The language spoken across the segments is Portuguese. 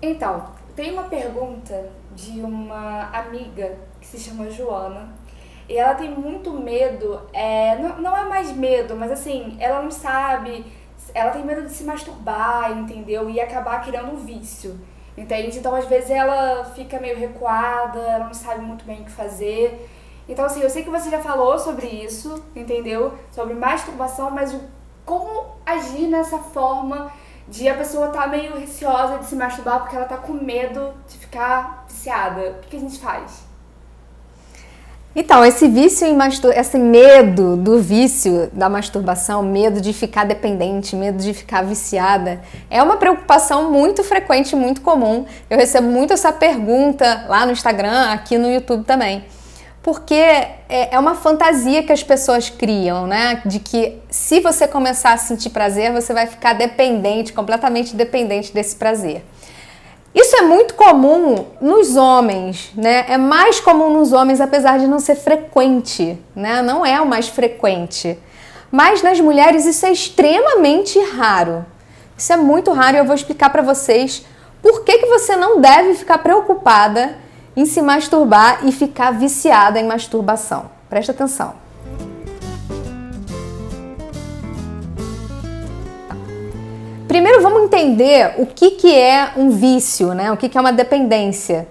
Então, tem uma pergunta de uma amiga que se chama Joana. E ela tem muito medo, não é mais medo, mas assim, ela não sabe, ela tem medo de se masturbar, entendeu? E acabar criando um vício, entende? Então, às vezes, ela fica meio recuada, ela não sabe muito bem o que fazer. Então, assim, eu sei que você já falou sobre isso, entendeu? Sobre masturbação, mas como agir nessa forma de a pessoa tá meio receosa de se masturbar porque ela tá com medo de ficar viciada. O que a gente faz? Então, esse vício em esse medo do vício da masturbação, medo de ficar dependente, medo de ficar viciada, é uma preocupação muito frequente, muito comum. Eu recebo muito essa pergunta lá no Instagram, aqui no YouTube também. Porque é uma fantasia que as pessoas criam, né? De que se você começar a sentir prazer, você vai ficar dependente, completamente dependente desse prazer. Isso é muito comum nos homens, né? É mais comum nos homens, apesar de não ser frequente, né? Não é o mais frequente. Mas nas mulheres isso é extremamente raro. Isso é muito raro e eu vou explicar para vocês por que você não deve ficar preocupada em se masturbar e ficar viciada em masturbação. Presta atenção. Primeiro vamos entender o que é um vício, né? O que é uma dependência.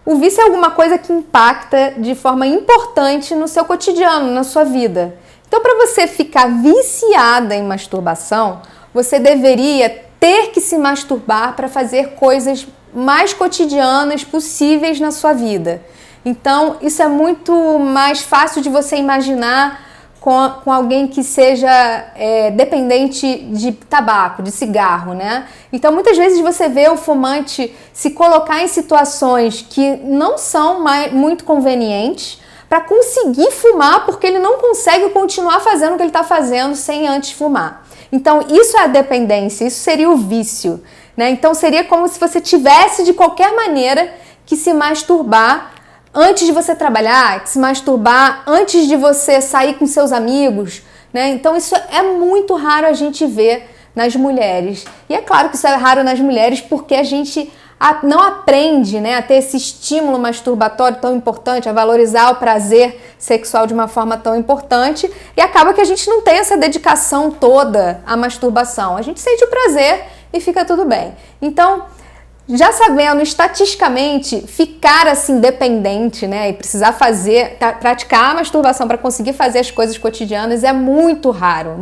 O vício é alguma coisa que impacta de forma importante no seu cotidiano, na sua vida. Então, para você ficar viciada em masturbação, você deveria ter que se masturbar para fazer coisas mais cotidianas possíveis na sua vida. Então, isso é muito mais fácil de você imaginar com alguém que seja dependente de tabaco, de cigarro, né? Então, muitas vezes você vê o fumante se colocar em situações que não são muito convenientes para conseguir fumar, porque ele não consegue continuar fazendo o que ele está fazendo sem antes fumar. Então, isso é a dependência, isso seria o vício, né? Então, seria como se você tivesse, de qualquer maneira, que se masturbar antes de você trabalhar, se masturbar antes de você sair com seus amigos, né? Então isso é muito raro a gente ver nas mulheres. E é claro que isso é raro nas mulheres porque a gente não aprende, né, a ter esse estímulo masturbatório tão importante, a valorizar o prazer sexual de uma forma tão importante, e acaba que a gente não tem essa dedicação toda à masturbação. A gente sente o prazer e fica tudo bem. Então, já sabendo estatisticamente, ficar assim dependente, né, e precisar praticar a masturbação para conseguir fazer as coisas cotidianas é muito raro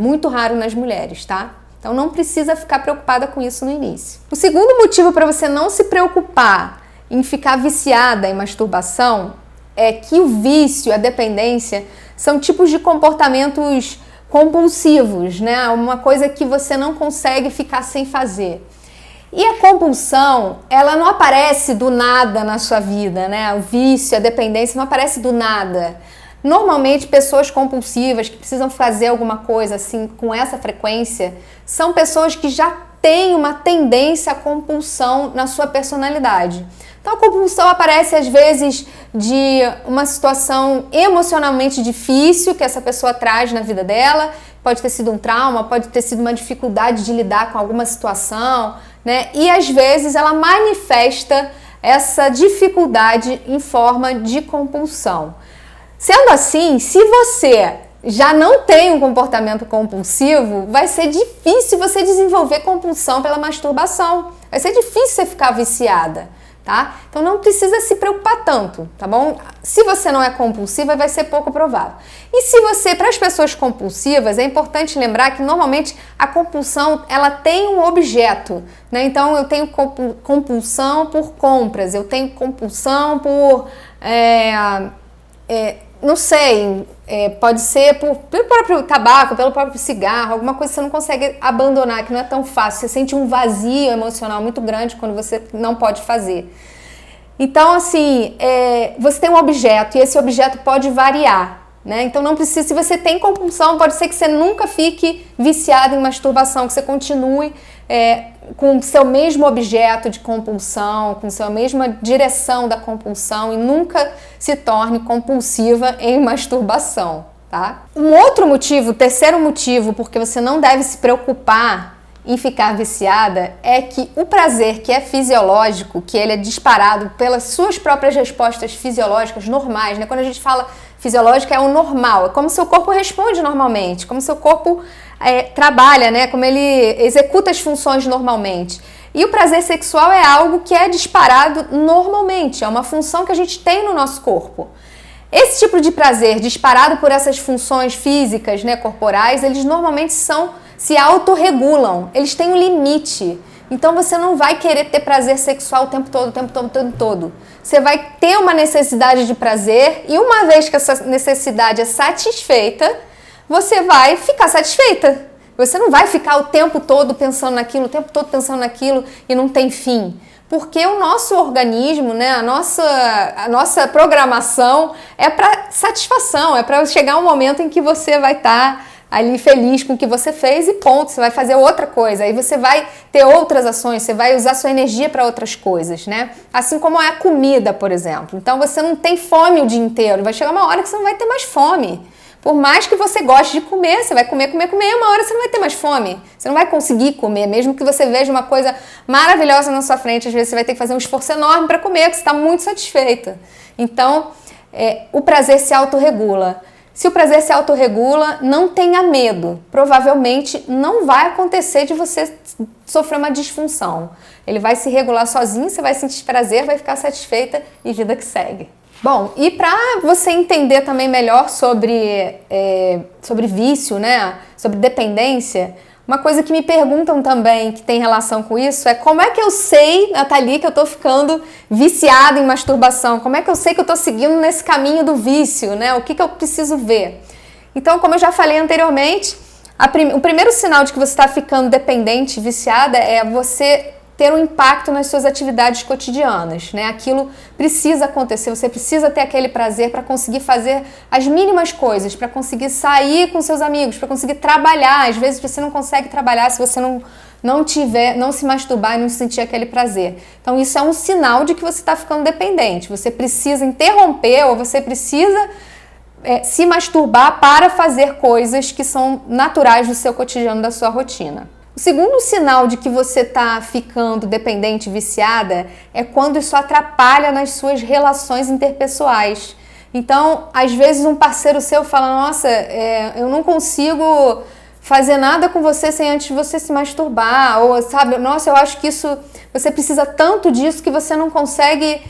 nas mulheres, tá? Então não precisa ficar preocupada com isso no início. O segundo motivo para você não se preocupar em ficar viciada em masturbação é que o vício, a dependência, são tipos de comportamentos compulsivos, né? Uma coisa que você não consegue ficar sem fazer. E a compulsão, ela não aparece do nada na sua vida, né? O vício, a dependência não aparece do nada. Normalmente, pessoas compulsivas que precisam fazer alguma coisa assim com essa frequência são pessoas que já têm uma tendência à compulsão na sua personalidade. Então, a compulsão aparece às vezes de uma situação emocionalmente difícil que essa pessoa traz na vida dela. Pode ter sido um trauma, pode ter sido uma dificuldade de lidar com alguma situação, né? E às vezes ela manifesta essa dificuldade em forma de compulsão. Sendo assim, se você já não tem um comportamento compulsivo, vai ser difícil você desenvolver compulsão pela masturbação. Vai ser difícil você ficar viciada, tá? Então não precisa se preocupar tanto, tá bom? Se você não é compulsiva, vai ser pouco provável. E se você, para as pessoas compulsivas, é importante lembrar que normalmente a compulsão, ela tem um objeto, né? Então eu tenho compulsão por compras, eu tenho compulsão por, não sei, pode ser pelo próprio tabaco, pelo próprio cigarro, alguma coisa que você não consegue abandonar, que não é tão fácil. Você sente um vazio emocional muito grande quando você não pode fazer. Então, assim, você tem um objeto e esse objeto pode variar, né? Então, não precisa, se você tem compulsão, pode ser que você nunca fique viciado em masturbação, que você continue com o seu mesmo objeto de compulsão, com a sua mesma direção da compulsão e nunca se torne compulsiva em masturbação, tá? Um outro motivo, terceiro motivo, porque você não deve se preocupar em ficar viciada é que o prazer que é fisiológico, que ele é disparado pelas suas próprias respostas fisiológicas normais, né? Quando a gente fala fisiológico, é o normal, é como seu corpo responde normalmente, como seu corpo trabalha, né? Como ele executa as funções normalmente. E o prazer sexual é algo que é disparado normalmente, é uma função que a gente tem no nosso corpo. Esse tipo de prazer disparado por essas funções físicas, né, corporais, eles normalmente se autorregulam, eles têm um limite. Então você não vai querer ter prazer sexual o tempo todo. Você vai ter uma necessidade de prazer e uma vez que essa necessidade é satisfeita, você vai ficar satisfeita. Você não vai ficar o tempo todo pensando naquilo, e não tem fim. Porque o nosso organismo, né, a nossa programação é para satisfação, é para chegar um momento em que você vai estar ali feliz com o que você fez e ponto, você vai fazer outra coisa, aí você vai ter outras ações, você vai usar sua energia para outras coisas, né? Assim como é a comida, por exemplo. Então você não tem fome o dia inteiro, vai chegar uma hora que você não vai ter mais fome. Por mais que você goste de comer, você vai comer, uma hora você não vai ter mais fome. Você não vai conseguir comer, mesmo que você veja uma coisa maravilhosa na sua frente, às vezes você vai ter que fazer um esforço enorme para comer, porque você está muito satisfeita. Então, o prazer se autorregula. Se o prazer se autorregula, não tenha medo. Provavelmente não vai acontecer de você sofrer uma disfunção. Ele vai se regular sozinho, você vai sentir prazer, vai ficar satisfeita e vida que segue. Bom, e para você entender também melhor sobre vício, né? Sobre dependência, uma coisa que me perguntam também que tem relação com isso é como é que eu sei, Nathalie, que eu tô ficando viciada em masturbação? Como é que eu sei que eu tô seguindo nesse caminho do vício, né? O que eu preciso ver? Então, como eu já falei anteriormente, o primeiro sinal de que você está ficando dependente, viciada, é você ter um impacto nas suas atividades cotidianas, né? Aquilo precisa acontecer, você precisa ter aquele prazer para conseguir fazer as mínimas coisas, para conseguir sair com seus amigos, para conseguir trabalhar. Às vezes você não consegue trabalhar se você não se masturbar e não sentir aquele prazer. Então isso é um sinal de que você está ficando dependente. Você precisa interromper ou você precisa se masturbar para fazer coisas que são naturais do seu cotidiano, da sua rotina. O segundo sinal de que você está ficando dependente, viciada, é quando isso atrapalha nas suas relações interpessoais. Então, às vezes um parceiro seu fala, nossa, eu não consigo fazer nada com você sem antes você se masturbar, ou sabe, nossa, eu acho que você precisa tanto disso que você não consegue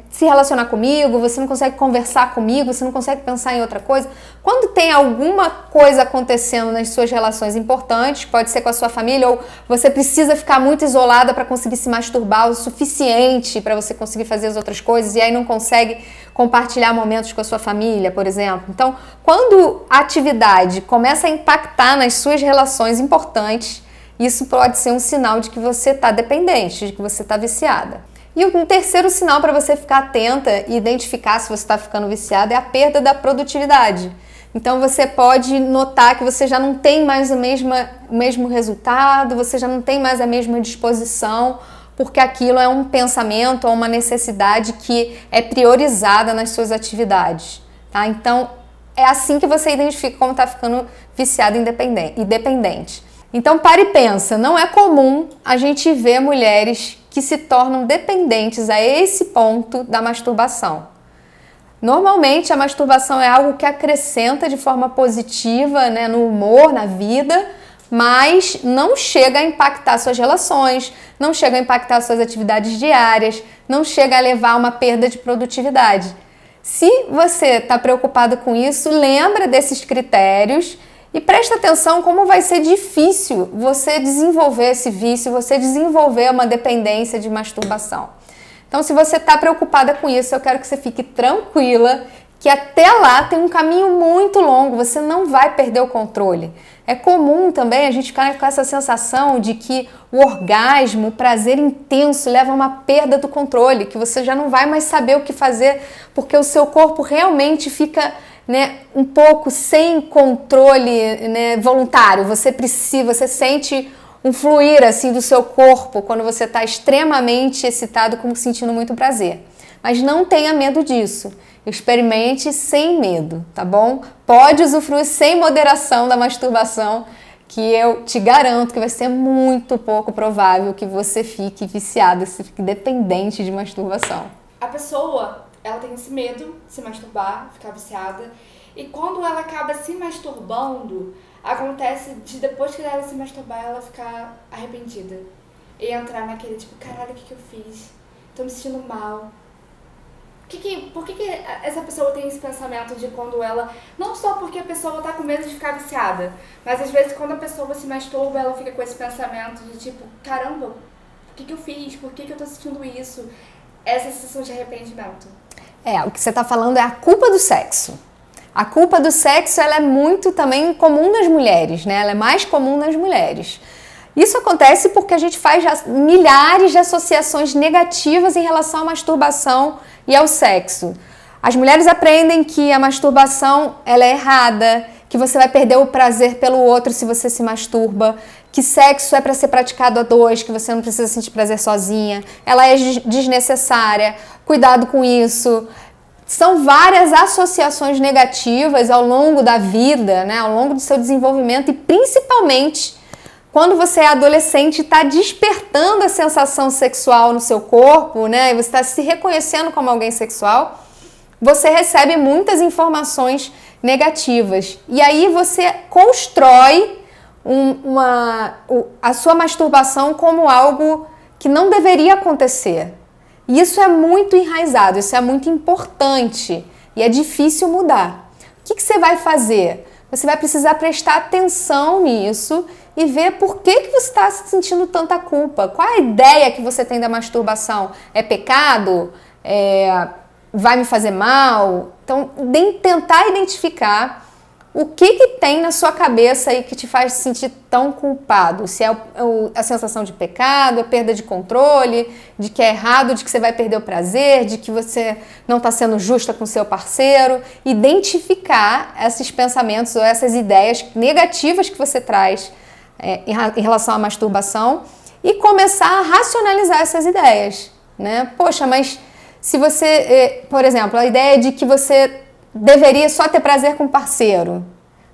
se relacionar comigo, você não consegue conversar comigo, você não consegue pensar em outra coisa. Quando tem alguma coisa acontecendo nas suas relações importantes, pode ser com a sua família, ou você precisa ficar muito isolada para conseguir se masturbar o suficiente para você conseguir fazer as outras coisas, e aí não consegue compartilhar momentos com a sua família, por exemplo. Então, quando a atividade começa a impactar nas suas relações importantes, isso pode ser um sinal de que você está dependente, de que você está viciada. E um terceiro sinal para você ficar atenta e identificar se você está ficando viciada é a perda da produtividade. Então você pode notar que você já não tem mais o mesmo resultado, você já não tem mais a mesma disposição, porque aquilo é um pensamento ou uma necessidade que é priorizada nas suas atividades. Tá? Então é assim que você identifica como está ficando viciado e dependente. Então pare e pensa, não é comum a gente ver mulheres que se tornam dependentes a esse ponto da masturbação. Normalmente a masturbação é algo que acrescenta de forma positiva, né, no humor, na vida, mas não chega a impactar suas relações, não chega a impactar suas atividades diárias, não chega a levar a uma perda de produtividade. Se você está preocupado com isso, lembra desses critérios e presta atenção como vai ser difícil você desenvolver esse vício, você desenvolver uma dependência de masturbação. Então, se você está preocupada com isso, eu quero que você fique tranquila, que até lá tem um caminho muito longo, você não vai perder o controle. É comum também a gente ficar com essa sensação de que o orgasmo, o prazer intenso, leva a uma perda do controle, que você já não vai mais saber o que fazer, porque o seu corpo realmente fica um pouco sem controle voluntário. Você sente um fluir assim do seu corpo quando você está extremamente excitado, como sentindo muito prazer. Mas não tenha medo disso. Experimente sem medo, tá bom? Pode usufruir sem moderação da masturbação, que eu te garanto que vai ser muito pouco provável que você fique viciada, se fique dependente de masturbação. A pessoa, ela tem esse medo de se masturbar, ficar viciada, e quando ela acaba se masturbando, acontece de depois que ela se masturbar, ela ficar arrependida. E entrar naquele tipo, caralho, o que eu fiz? Tô me sentindo mal. Por que essa pessoa tem esse pensamento de quando ela... Não só porque a pessoa tá com medo de ficar viciada, mas às vezes quando a pessoa se masturba, ela fica com esse pensamento de tipo, caramba, o que eu fiz? Por que eu tô sentindo isso? Essa sensação de arrependimento. O que você tá falando é a culpa do sexo. A culpa do sexo, ela é muito também comum nas mulheres, né? Ela é mais comum nas mulheres. Isso acontece porque a gente faz já milhares de associações negativas em relação à masturbação e ao sexo. As mulheres aprendem que a masturbação ela é errada, que você vai perder o prazer pelo outro se você se masturba, que sexo é para ser praticado a dois, que você não precisa sentir prazer sozinha, ela é desnecessária, cuidado com isso. São várias associações negativas ao longo da vida, né, ao longo do seu desenvolvimento e principalmente quando você é adolescente e está despertando a sensação sexual no seu corpo, né, e você está se reconhecendo como alguém sexual, você recebe muitas informações negativas. E aí você constrói a sua masturbação como algo que não deveria acontecer. E isso é muito enraizado, isso é muito importante e é difícil mudar. O que você vai fazer? Você vai precisar prestar atenção nisso e ver por que você está sentindo tanta culpa. Qual é a ideia que você tem da masturbação? É pecado? Vai me fazer mal? Então, tentar identificar o que tem na sua cabeça aí que te faz se sentir tão culpado. Se é a sensação de pecado, a perda de controle, de que é errado, de que você vai perder o prazer, de que você não está sendo justa com o seu parceiro. Identificar esses pensamentos ou essas ideias negativas que você traz em relação à masturbação e começar a racionalizar essas ideias, né? Poxa, mas se você, por exemplo, a ideia de que você deveria só ter prazer com o parceiro.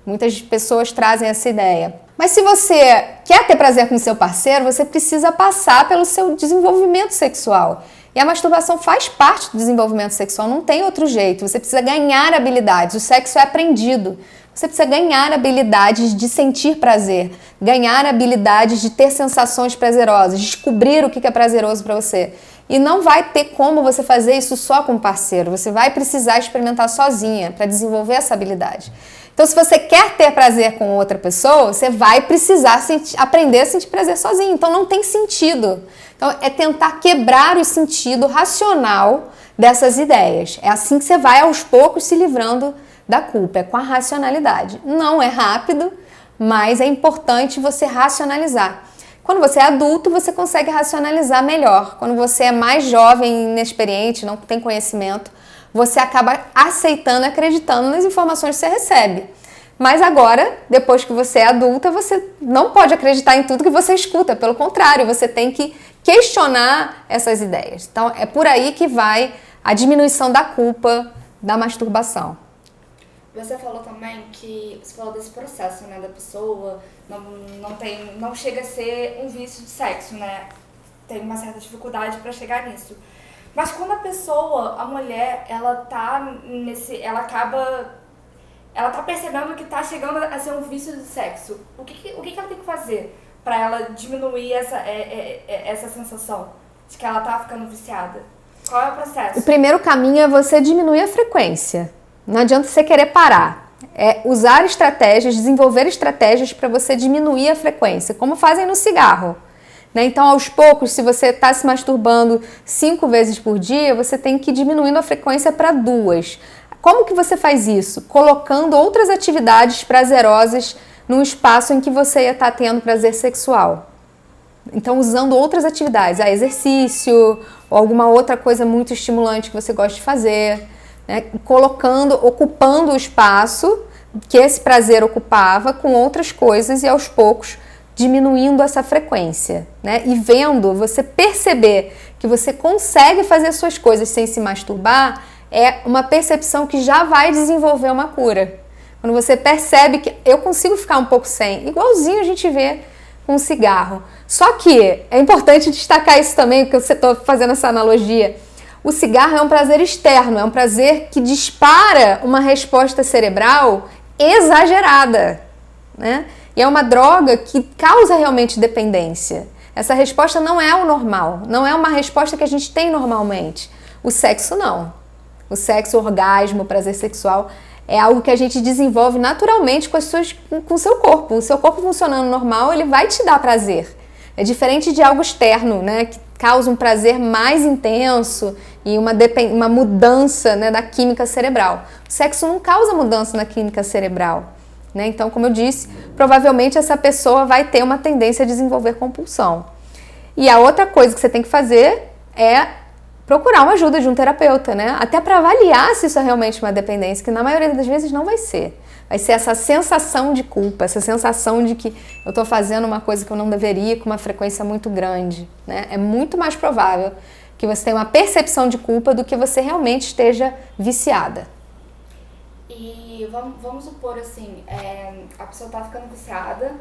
Muitas pessoas trazem essa ideia. Mas se você quer ter prazer com o seu parceiro, você precisa passar pelo seu desenvolvimento sexual. E a masturbação faz parte do desenvolvimento sexual, não tem outro jeito. Você precisa ganhar habilidades, o sexo é aprendido. Você precisa ganhar habilidades de sentir prazer, ganhar habilidades de ter sensações prazerosas, descobrir o que é prazeroso para você. E não vai ter como você fazer isso só com o parceiro, você vai precisar experimentar sozinha para desenvolver essa habilidade. Então, se você quer ter prazer com outra pessoa, você vai precisar aprender a sentir prazer sozinho. Então, não tem sentido. Então, é tentar quebrar o sentido racional dessas ideias. É assim que você vai, aos poucos, se livrando da culpa. É com a racionalidade. Não é rápido, mas é importante você racionalizar. Quando você é adulto, você consegue racionalizar melhor. Quando você é mais jovem, inexperiente, não tem conhecimento, você acaba aceitando, acreditando nas informações que você recebe. Mas agora, depois que você é adulta, você não pode acreditar em tudo que você escuta. Pelo contrário, você tem que questionar essas ideias. Então, é por aí que vai a diminuição da culpa da masturbação. Você falou também você falou desse processo, né, da pessoa, não chega a ser um vício de sexo, né? Tem uma certa dificuldade para chegar nisso. Mas quando a mulher, ela tá percebendo que tá chegando a ser um vício de sexo, o que ela tem que fazer para ela diminuir essa sensação de que ela tá ficando viciada? Qual é o processo? O primeiro caminho é você diminuir a frequência. Não adianta você querer parar. É usar estratégias, desenvolver estratégias para você diminuir a frequência, como fazem no cigarro. Né? Então, aos poucos, se você está se masturbando 5 vezes por dia, você tem que ir diminuindo a frequência para 2. Como que você faz isso? Colocando outras atividades prazerosas num espaço em que você ia estar tendo prazer sexual. Então, usando outras atividades, exercício ou alguma outra coisa muito estimulante que você gosta de fazer. Né, ocupando o espaço que esse prazer ocupava com outras coisas e aos poucos diminuindo essa frequência, né? E você perceber que você consegue fazer suas coisas sem se masturbar é uma percepção que já vai desenvolver uma cura. Quando você percebe que eu consigo ficar um pouco sem, igualzinho a gente vê com o cigarro. Só que é importante destacar isso também, porque você está fazendo essa analogia. O cigarro é um prazer externo, é um prazer que dispara uma resposta cerebral exagerada, né? E é uma droga que causa realmente dependência. Essa resposta não é o normal, não é uma resposta que a gente tem normalmente. O sexo não. O sexo, o orgasmo, o prazer sexual é algo que a gente desenvolve naturalmente com o seu corpo. O seu corpo funcionando normal, ele vai te dar prazer. É diferente de algo externo, né, que causa um prazer mais intenso e uma mudança, né, da química cerebral. O sexo não causa mudança na química cerebral, né? Então, como eu disse, provavelmente essa pessoa vai ter uma tendência a desenvolver compulsão. E a outra coisa que você tem que fazer é procurar uma ajuda de um terapeuta, né? Até para avaliar se isso é realmente uma dependência, que na maioria das vezes não vai ser. Vai ser essa sensação de culpa, essa sensação de que eu estou fazendo uma coisa que eu não deveria com uma frequência muito grande, né? É muito mais provável que você tenha uma percepção de culpa do que você realmente esteja viciada. E vamos supor assim, a pessoa tá ficando viciada,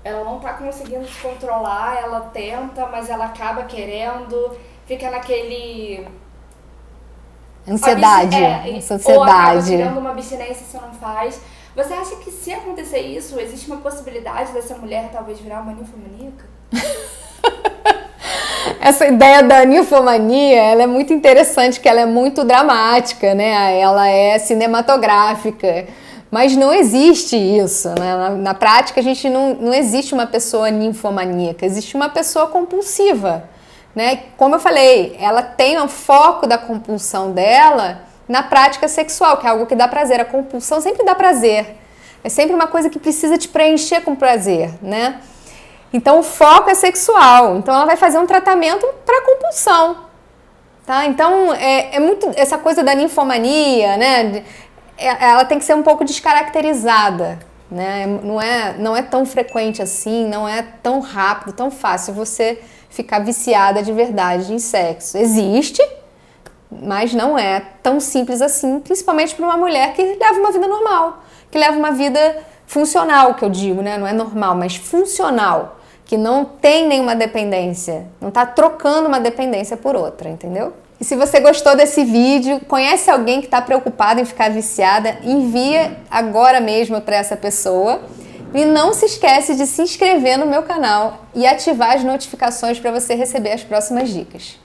ela não tá conseguindo se controlar, ela tenta, mas ela acaba querendo, fica naquele... Ansiedade. Ou acaba criando uma abstinência se não faz. Você acha que se acontecer isso, existe uma possibilidade dessa mulher talvez virar uma ninfomaníaca? Essa ideia da ninfomania, ela é muito interessante, que ela é muito dramática, né? Ela é cinematográfica, mas não existe isso, né? Na prática, a gente não existe uma pessoa ninfomaníaca, existe uma pessoa compulsiva, né? Como eu falei, ela tem o foco da compulsão dela na prática sexual, que é algo que dá prazer. A compulsão sempre dá prazer, é sempre uma coisa que precisa te preencher com prazer, né? Então o foco é sexual, então ela vai fazer um tratamento para compulsão, tá? Então é muito essa coisa da ninfomania, né? Ela tem que ser um pouco descaracterizada, né? Não é tão frequente assim, não é tão rápido, tão fácil você ficar viciada de verdade em sexo. Existe, mas não é tão simples assim, principalmente para uma mulher que leva uma vida normal, que leva uma vida funcional, que eu digo, né? Não é normal, mas funcional, que não tem nenhuma dependência, não está trocando uma dependência por outra, entendeu? E se você gostou desse vídeo, conhece alguém que está preocupado em ficar viciada, envia agora mesmo para essa pessoa. E não se esquece de se inscrever no meu canal e ativar as notificações para você receber as próximas dicas.